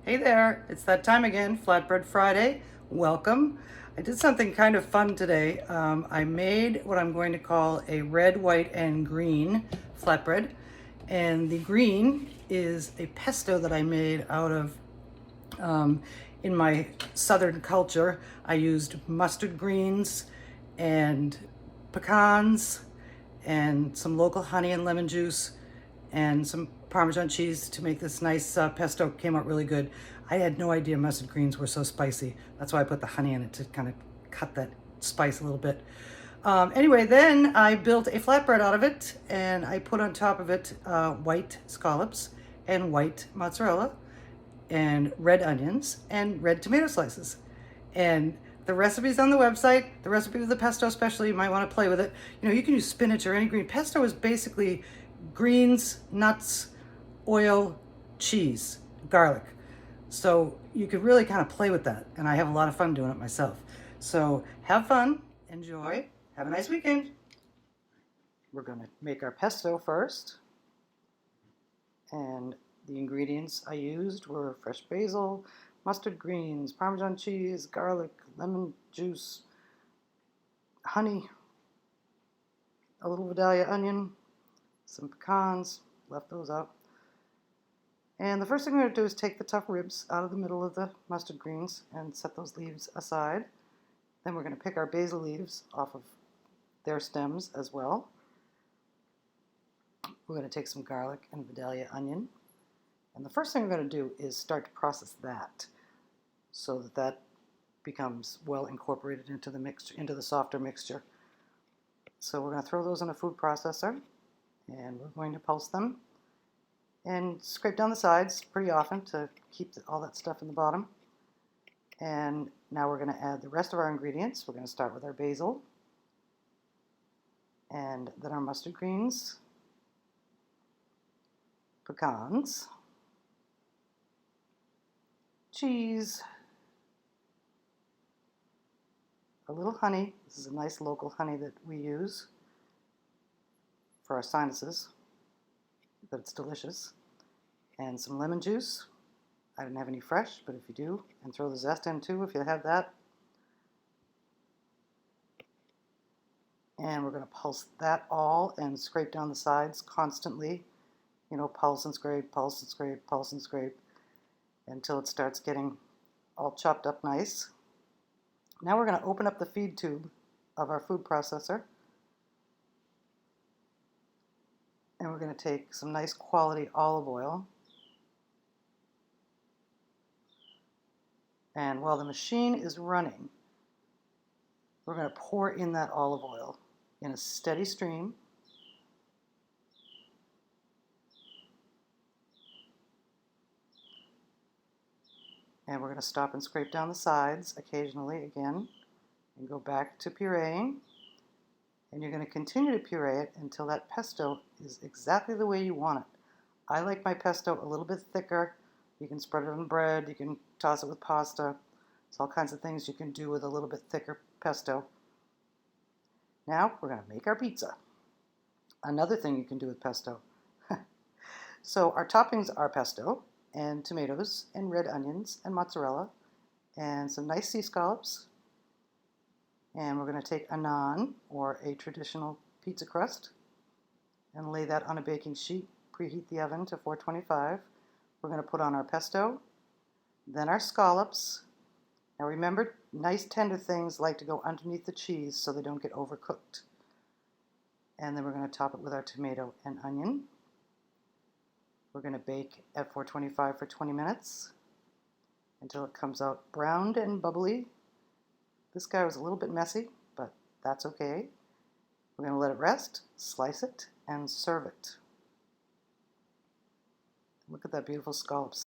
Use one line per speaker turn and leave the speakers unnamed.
Hey there, it's that time again, Flatbread Friday. Welcome. I did something kind of fun today. I made what I'm going to call a red, white, and green flatbread. And the green is a pesto that I made out of, in my southern culture, I used mustard greens and pecans and some local honey and lemon juice and some Parmesan cheese to make this nice pesto. Came out really good. I had no idea mustard greens were so spicy. That's why I put the honey in it to kind of cut that spice a little bit. Anyway, then I built a flatbread out of it, and I put on top of it white scallops and white mozzarella and red onions and red tomato slices. And the recipe's on the website. The recipe of the pesto especially, you might want to play with it. You know, you can use spinach or any green. Pesto is basically greens, nuts, oil, cheese, garlic. So you could really kind of play with that. And I have a lot of fun doing it myself. So have fun, enjoy, have a nice weekend. We're going to make our pesto first. And the ingredients I used were fresh basil, mustard greens, Parmesan cheese, garlic, lemon juice, honey, a little Vidalia onion, some pecans, left those out. And the first thing we're going to do is take the tough ribs out of the middle of the mustard greens and set those leaves aside. Then we're going to pick our basil leaves off of their stems as well. We're going to take some garlic and Vidalia onion. And the first thing we're going to do is start to process that so that that becomes well incorporated into the mixture, into the softer mixture. So we're going to throw those in a food processor, and we're going to pulse them and scrape down the sides pretty often to keep all that stuff in the bottom. And now we're going to add the rest of our ingredients. We're going to start with our basil, and then our mustard greens, pecans, cheese, a little honey. This is a nice local honey that we use for our sinuses, but it's delicious. And some lemon juice. I didn't have any fresh, but if you do, and throw the zest in too if you have that. And we're going to pulse that all and scrape down the sides constantly. You know, pulse and scrape, pulse and scrape, pulse and scrape, until it starts getting all chopped up nice. Now we're going to open up the feed tube of our food processor. And we're going to take some nice quality olive oil. And while the machine is running, we're going to pour in that olive oil in a steady stream. And we're going to stop and scrape down the sides occasionally again and go back to pureeing. And you're going to continue to puree it until that pesto is exactly the way you want it. I like my pesto a little bit thicker. You can spread it on bread, you can toss it with pasta. There's all kinds of things you can do with a little bit thicker pesto. Now we're going to make our pizza. Another thing you can do with pesto. So our toppings are pesto and tomatoes and red onions and mozzarella and some nice sea scallops. And we're going to take a naan, or a traditional pizza crust, and lay that on a baking sheet. Preheat the oven to 425. We're going to put on our pesto, then our scallops. Now remember, nice tender things like to go underneath the cheese so they don't get overcooked. And then we're going to top it with our tomato and onion. We're going to bake at 425 for 20 minutes until it comes out browned and bubbly. This guy was a little bit messy, but that's okay. We're going to let it rest, slice it, and serve it. Look at that beautiful scallops